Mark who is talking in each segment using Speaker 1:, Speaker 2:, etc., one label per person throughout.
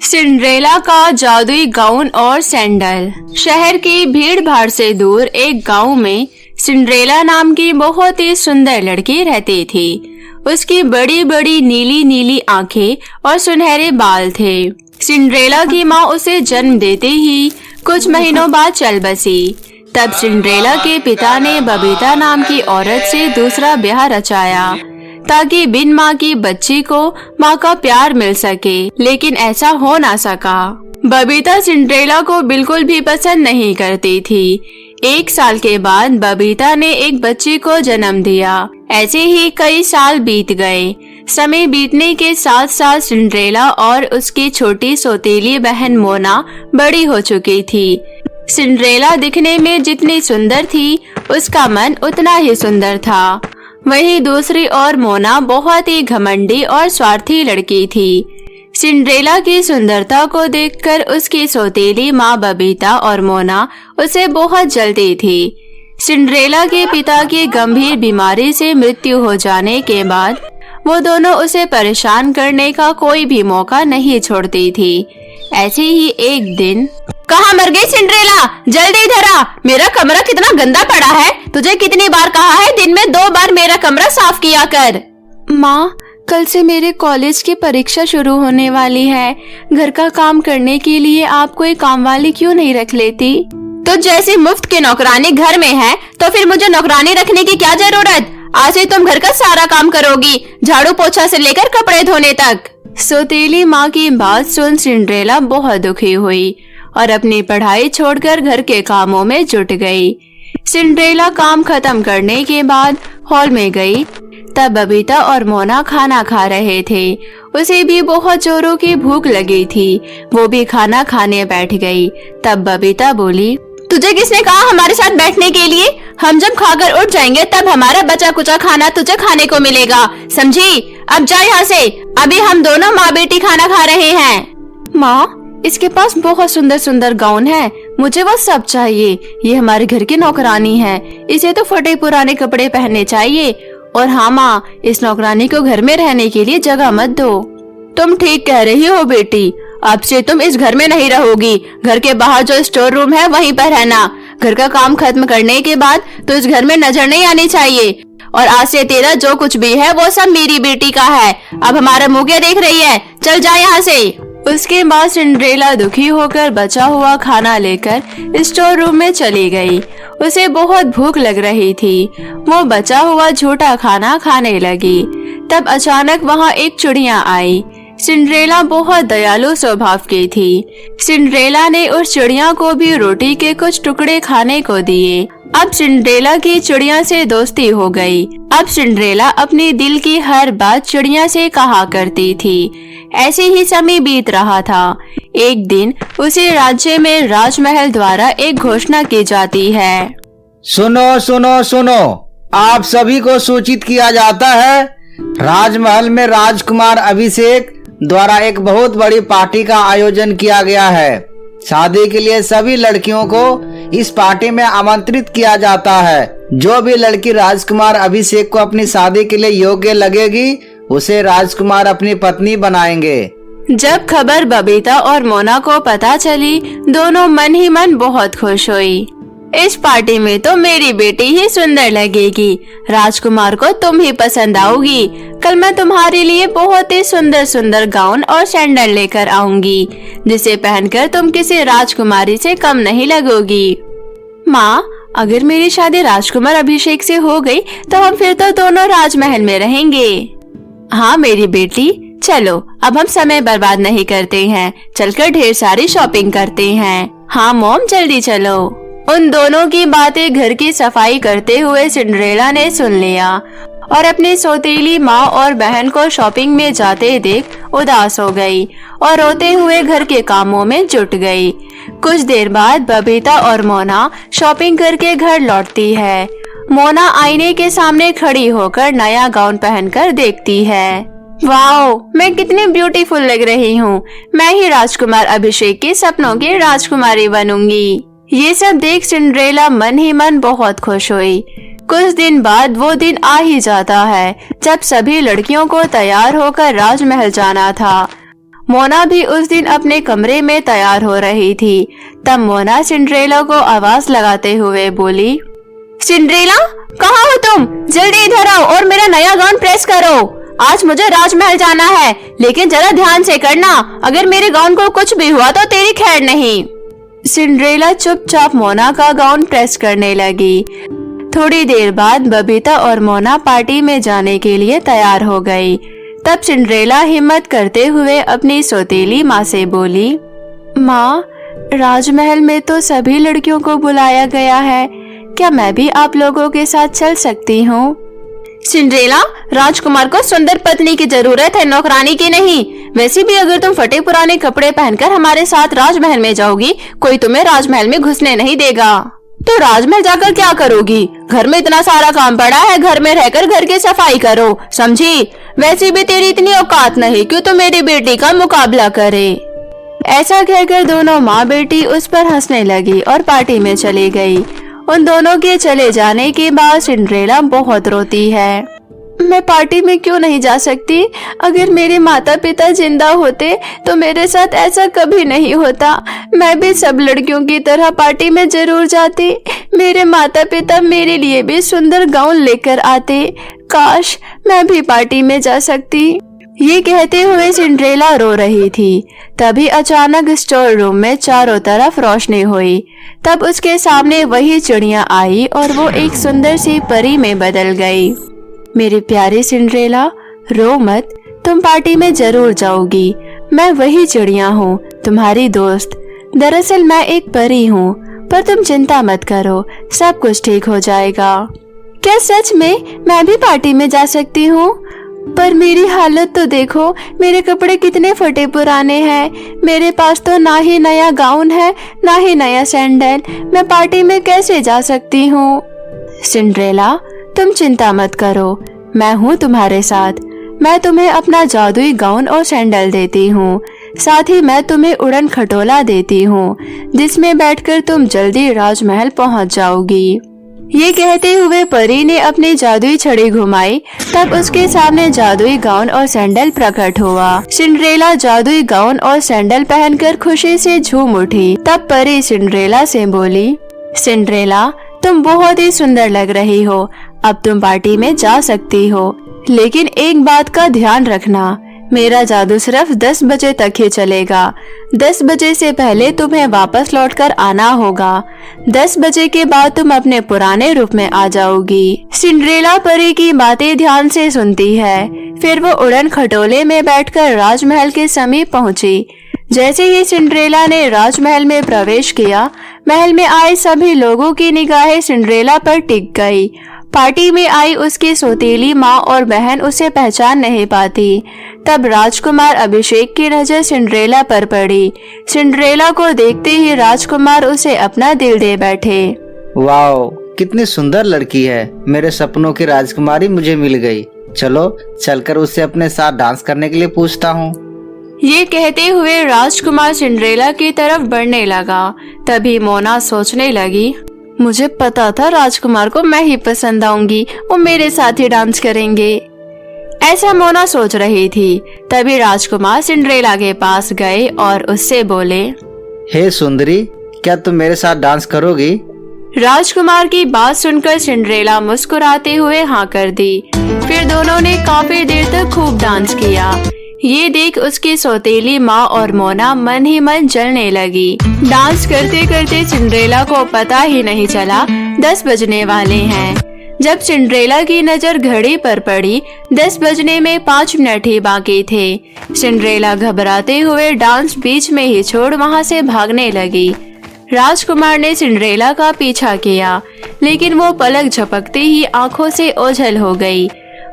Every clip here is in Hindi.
Speaker 1: सिंड्रेला का जादुई गाउन और सैंडल। शहर की भीड़ भाड़ से दूर एक गांव में सिंड्रेला नाम की बहुत ही सुंदर लड़की रहती थी। उसकी बड़ी बड़ी नीली नीली आंखें और सुनहरे बाल थे। सिंड्रेला की माँ उसे जन्म देते ही कुछ महीनों बाद चल बसी। तब सिंड्रेला के पिता ने बबीता नाम की औरत से दूसरा ब्याह रचाया ताकि बिन माँ की बच्ची को माँ का प्यार मिल सके, लेकिन ऐसा हो ना सका। बबीता सिंड्रेला को बिल्कुल भी पसंद नहीं करती थी। 1 साल के बाद बबीता ने एक बच्ची को जन्म दिया। ऐसे ही कई साल बीत गए। समय बीतने के साथ साथ सिंड्रेला और उसकी छोटी सौतेली बहन मोना बड़ी हो चुकी थी। सिंड्रेला दिखने में जितनी सुंदर थी, उसका मन उतना ही सुंदर था। वहीं दूसरी ओर मोना बहुत ही घमंडी और स्वार्थी लड़की थी। सिंड्रेला की सुंदरता को देखकर उसकी सौतेली माँ बबीता और मोना उसे बहुत जलती थी। सिंड्रेला के पिता की गंभीर बीमारी से मृत्यु हो जाने के बाद वो दोनों उसे परेशान करने का कोई भी मौका नहीं छोड़ती थी। ऐसे ही एक दिन, कहाँ मर गई सिंड्रेला? जल्दी इधर आ, मेरा कमरा कितना गंदा पड़ा है। तुझे कितनी बार कहा है दिन में 2 बार मेरा कमरा साफ किया कर। माँ, कल से मेरे कॉलेज की परीक्षा शुरू होने वाली है। घर का काम करने के लिए आप कोई काम वाली क्यों नहीं रख लेती? तो जैसी मुफ्त की नौकरानी घर में है, तो फिर मुझे नौकरानी रखने की क्या जरूरत? आज से तुम घर का सारा काम करोगी, झाड़ू पोछा से लेकर कपड़े धोने तक। सौतेली माँ की बात सुन सिंड्रेला बहुत दुखी हुई और अपनी पढ़ाई छोड़कर घर के कामों में जुट गई। सिंड्रेला काम खत्म करने के बाद हॉल में गई। तब बबीता और मोना खाना खा रहे थे। उसे भी बहुत जोरों की भूख लगी थी। वो भी खाना खाने बैठ गई। तब बबीता बोली, तुझे किसने कहा हमारे साथ बैठने के लिए? हम जब खाकर उठ जाएंगे तब हमारा बचा कुचा खाना तुझे खाने को मिलेगा, समझी? अब जा यहाँ से, अभी हम दोनों माँ बेटी खाना खा रहे हैं। माँ, इसके पास बहुत सुंदर सुंदर गाउन है, मुझे वो सब चाहिए। ये हमारे घर की नौकरानी है, इसे तो फटे पुराने कपड़े पहनने चाहिए। और हाँ माँ, इस नौकरानी को घर में रहने के लिए जगह मत दो। तुम ठीक कह रही हो बेटी, अब से तुम इस घर में नहीं रहोगी। घर के बाहर जो स्टोर रूम है वहीं पर रहना। घर का काम खत्म करने के बाद तो इस घर में नजर नहीं आनी चाहिए। और आज से तेरा जो कुछ भी है वो सब मेरी बेटी का है। अब हमारा मुँह क्या देख रही है? चल जा यहाँ से। उसके बाद सिंड्रेला दुखी होकर बचा हुआ खाना लेकर स्टोर रूम में चली गई। उसे बहुत भूख लग रही थी। वो बचा हुआ झूठा खाना खाने लगी। तब अचानक वहाँ एक चिड़िया आई। सिंड्रेला बहुत दयालु स्वभाव की थी। सिंड्रेला ने उस चिड़िया को भी रोटी के कुछ टुकड़े खाने को दिए। अब सिंड्रेला की चिड़िया से दोस्ती हो गई। अब सिंड्रेला अपने दिल की हर बात चिड़िया से कहा करती थी। ऐसे ही समय बीत रहा था। एक दिन उसी राज्य में राजमहल द्वारा एक घोषणा की जाती है।
Speaker 2: सुनो सुनो सुनो, आप सभी को सूचित किया जाता है, राजमहल में राजकुमार अभिषेक द्वारा एक बहुत बड़ी पार्टी का आयोजन किया गया है। शादी के लिए सभी लड़कियों को इस पार्टी में आमंत्रित किया जाता है। जो भी लड़की राजकुमार अभिषेक को अपनी शादी के लिए योग्य लगेगी, उसे राजकुमार अपनी पत्नी बनाएंगे।
Speaker 1: जब खबर बबीता और मोना को पता चली, दोनों मन ही मन बहुत खुश हुई। इस पार्टी में तो मेरी बेटी ही सुंदर लगेगी। राजकुमार को तुम ही पसंद आओगी। कल मैं तुम्हारे लिए बहुत ही सुंदर सुंदर गाउन और सैंडल लेकर आऊंगी, जिसे पहनकर तुम किसी राजकुमारी से कम नहीं लगोगी। माँ, अगर मेरी शादी राजकुमार अभिषेक से हो गई तो हम फिर तो दोनों राजमहल में रहेंगे। हाँ मेरी बेटी, चलो अब हम समय बर्बाद नहीं करते हैं, चलकर ढेर सारी शॉपिंग करते हैं। हाँ मॉम, जल्दी चलो। उन दोनों की बातें घर की सफाई करते हुए सिंड्रेला ने सुन लिया और अपनी सौतेली माँ और बहन को शॉपिंग में जाते देख उदास हो गई और रोते हुए घर के कामों में जुट गई। कुछ देर बाद बबीता और मोना शॉपिंग करके घर लौटती है। मोना आईने के सामने खड़ी होकर नया गाउन पहनकर देखती है। वाओ, मैं कितनी ब्यूटीफुल लग रही हूँ। मैं ही राजकुमार अभिषेक के सपनों की राजकुमारी बनूंगी। ये सब देख सिंड्रेला मन ही मन बहुत खुश हुई। कुछ दिन बाद वो दिन आ ही जाता है जब सभी लड़कियों को तैयार होकर राजमहल जाना था। मोना भी उस दिन अपने कमरे में तैयार हो रही थी। तब मोना सिंड्रेला को आवाज लगाते हुए बोली, सिंड्रेला, कहाँ हो तुम? जल्दी इधर आओ और मेरा नया गाउन प्रेस करो। आज मुझे राजमहल जाना है, लेकिन जरा ध्यान से करना। अगर मेरे गाउन को कुछ भी हुआ तो तेरी खैर नहीं। सिंड्रेला चुपचाप मोना का गाउन प्रेस करने लगी। थोड़ी देर बाद बबीता और मोना पार्टी में जाने के लिए तैयार हो गई। तब सिंड्रेला हिम्मत करते हुए अपनी सौतेली माँ से बोली, माँ, राजमहल में तो सभी लड़कियों को बुलाया गया है, क्या मैं भी आप लोगों के साथ चल सकती हूँ? सिंड्रेला, राजकुमार को सुंदर पत्नी की जरूरत है, नौकरानी की नहीं। वैसे भी अगर तुम फटे पुराने कपड़े पहनकर हमारे साथ राजमहल में जाओगी, कोई तुम्हें राजमहल में घुसने नहीं देगा। तो राजमहल जाकर क्या करोगी? घर में इतना सारा काम पड़ा है, घर में रहकर घर की सफाई करो, समझी? वैसे भी तेरी इतनी औकात नहीं कि तू मेरी बेटी का मुकाबला करे। ऐसा कहकर दोनों माँ बेटी उस पर हंसने लगी और पार्टी में चली गई। उन दोनों के चले जाने के बाद सिंड्रेला बहुत रोती है। मैं पार्टी में क्यों नहीं जा सकती? अगर मेरे माता पिता जिंदा होते तो मेरे साथ ऐसा कभी नहीं होता। मैं भी सब लड़कियों की तरह पार्टी में जरूर जाती। मेरे माता पिता मेरे लिए भी सुंदर गाउन लेकर आते। काश मैं भी पार्टी में जा सकती। ये कहते हुए सिंड्रेला रो रही थी। तभी अचानक स्टोर रूम में चारों तरफ रोशनी हुई। तब उसके सामने वही चिड़िया आई और वो एक सुंदर सी परी में बदल गई। मेरी प्यारी सिंड्रेला, रो मत, तुम पार्टी में जरूर जाओगी। मैं वही चिड़िया हूँ, तुम्हारी दोस्त। दरअसल मैं एक परी हूँ, पर तुम चिंता मत करो, सब कुछ ठीक हो जाएगा। क्या सच में मैं भी पार्टी में जा सकती हूँ? पर मेरी हालत तो देखो, मेरे कपड़े कितने फटे पुराने हैं। मेरे पास तो ना ही नया गाउन है, ना ही नया सैंडल। मैं पार्टी में कैसे जा सकती हूँ? सिंड्रेला, तुम चिंता मत करो, मैं हूँ तुम्हारे साथ। मैं तुम्हें अपना जादुई गाउन और सैंडल देती हूँ। साथ ही मैं तुम्हें उड़न खटोला देती हूँ, जिसमें बैठकर तुम जल्दी राजमहल पहुँच जाओगी। ये कहते हुए परी ने अपनी जादुई छड़ी घुमाई। तब उसके सामने जादुई गाउन और सैंडल प्रकट हुआ। सिंड्रेला जादुई गाउन और सैंडल पहनकर खुशी से झूम उठी। तब परी सिंड्रेला से बोली, सिंड्रेला, तुम बहुत ही सुंदर लग रही हो। अब तुम पार्टी में जा सकती हो, लेकिन एक बात का ध्यान रखना, मेरा जादू सिर्फ 10 बजे तक ही चलेगा। 10 बजे से पहले तुम्हें वापस लौटकर आना होगा। 10 बजे के बाद तुम अपने पुराने रूप में आ जाओगी। सिंड्रेला परी की बातें ध्यान से सुनती है। फिर वो उड़न खटोले में बैठकर राजमहल के समीप पहुंची। जैसे ही सिंड्रेला ने राजमहल में प्रवेश किया, महल में आए सभी लोगों की निगाहें सिंड्रेला पर टिक गई। पार्टी में आई उसकी सौतेली माँ और बहन उसे पहचान नहीं पाती। तब राजकुमार अभिषेक की नजर सिंड्रेला पर पड़ी। सिंड्रेला को देखते ही राजकुमार उसे अपना दिल दे बैठे।
Speaker 2: वाओ, कितनी सुंदर लड़की है। मेरे सपनों की राजकुमारी मुझे मिल गई। चलो चलकर उससे अपने साथ डांस करने के लिए पूछता हूँ।
Speaker 1: ये कहते हुए राजकुमार सिंड्रेला की तरफ बढ़ने लगा। तभी मोना सोचने लगी, मुझे पता था राजकुमार को मैं ही पसंद आऊंगी, वो मेरे साथ ही डांस करेंगे। ऐसा मोना सोच रही थी। तभी राजकुमार सिंड्रेला के पास गए और उससे बोले,
Speaker 2: हे सुंदरी, क्या तुम मेरे साथ डांस करोगी?
Speaker 1: राजकुमार की बात सुनकर सिंड्रेला मुस्कुराते हुए हाँ कर दी। फिर दोनों ने काफी देर तक खूब डांस किया। ये देख उसकी सौतेली माँ और मोना मन ही मन जलने लगी। डांस करते करते सिंड्रेला को पता ही नहीं चला 10 बजने वाले हैं। जब सिंड्रेला की नजर घड़ी पर पड़ी, 10 बजने में 5 मिनट ही बाकी थे। सिंड्रेला घबराते हुए डांस बीच में ही छोड़ वहाँ से भागने लगी। राजकुमार ने सिंड्रेला का पीछा किया, लेकिन वो पलक झपकते ही आंखों से ओझल हो गई।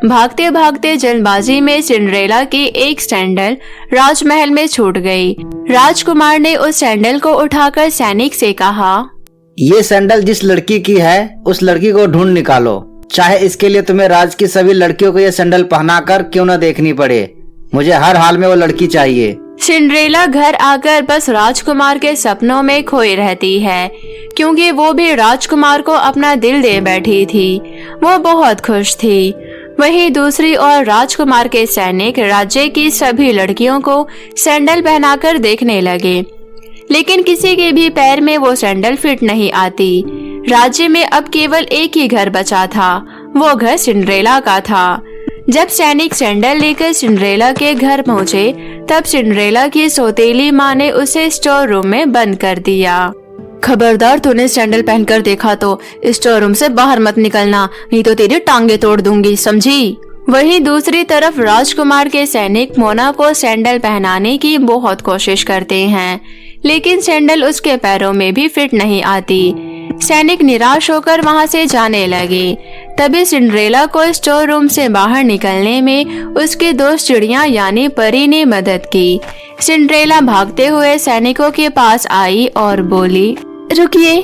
Speaker 1: भागते भागते जल्दबाजी में सिंड्रेला की एक सैंडल राजमहल में छूट गई। राजकुमार ने उस सैंडल को उठाकर सैनिक से कहा,
Speaker 2: ये सैंडल जिस लड़की की है उस लड़की को ढूंढ निकालो, चाहे इसके लिए तुम्हें राज की सभी लड़कियों को ये सैंडल पहनाकर क्यों न देखनी पड़े। मुझे हर हाल में वो लड़की चाहिए।
Speaker 1: सिंड्रेला घर आकर बस राजकुमार के सपनों में खोई रहती है, क्योंकि वो भी राजकुमार को अपना दिल दे बैठी थी। वो बहुत खुश थी। वहीं दूसरी ओर राजकुमार के सैनिक राज्य की सभी लड़कियों को सैंडल पहनाकर देखने लगे, लेकिन किसी के भी पैर में वो सैंडल फिट नहीं आती। राज्य में अब केवल एक ही घर बचा था, वो घर सिंड्रेला का था। जब सैनिक सैंडल लेकर सिंड्रेला के घर पहुँचे, तब सिंड्रेला की सौतेली माँ ने उसे स्टोर रूम में बंद कर दिया। खबरदार, तूने सैंडल पहनकर देखा तो स्टोर रूम से बाहर मत निकलना, नहीं तो तेरी टांगे तोड़ दूंगी, समझी। वहीं दूसरी तरफ राजकुमार के सैनिक मोना को सैंडल पहनाने की बहुत कोशिश करते हैं, लेकिन सैंडल उसके पैरों में भी फिट नहीं आती। सैनिक निराश होकर वहां से जाने लगे। तभी सिंड्रेला को स्टोर रूम से बाहर निकलने में उसकी दोस्त चिड़िया यानी परी ने मदद की। सिंड्रेला भागते हुए सैनिकों के पास आई और बोली, रुकिए,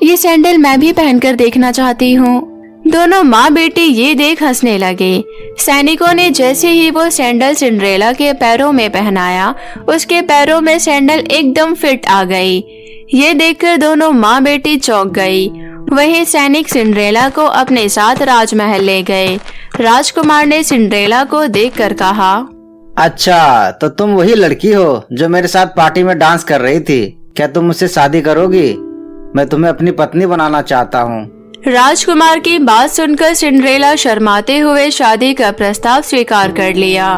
Speaker 1: ये सैंडल मैं भी पहनकर देखना चाहती हूँ। दोनों माँ बेटी ये देख हंसने लगे। सैनिकों ने जैसे ही वो सैंडल सिंड्रेला के पैरों में पहनाया, उसके पैरों में सैंडल एकदम फिट आ गई। ये देखकर दोनों माँ बेटी चौंक गई। वहीं सैनिक सिंड्रेला को अपने साथ राजमहल ले गए। राजकुमार ने सिंड्रेला को देखकर कहा,
Speaker 2: अच्छा, तो तुम वही लड़की हो जो मेरे साथ पार्टी में डांस कर रही थी। क्या तुम मुझसे शादी करोगी? मैं तुम्हें अपनी पत्नी बनाना चाहता हूँ।
Speaker 1: राजकुमार की बात सुनकर सिंड्रेला शर्माते हुए शादी का प्रस्ताव स्वीकार कर लिया।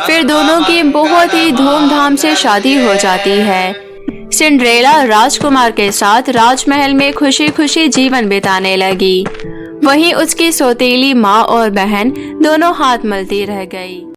Speaker 1: फिर दोनों की बहुत ही धूमधाम से शादी हो जाती है। सिंड्रेला राजकुमार के साथ राजमहल में खुशी खुशी जीवन बिताने लगी। वहीं उसकी सौतेली माँ और बहन दोनों हाथ मलती रह गई।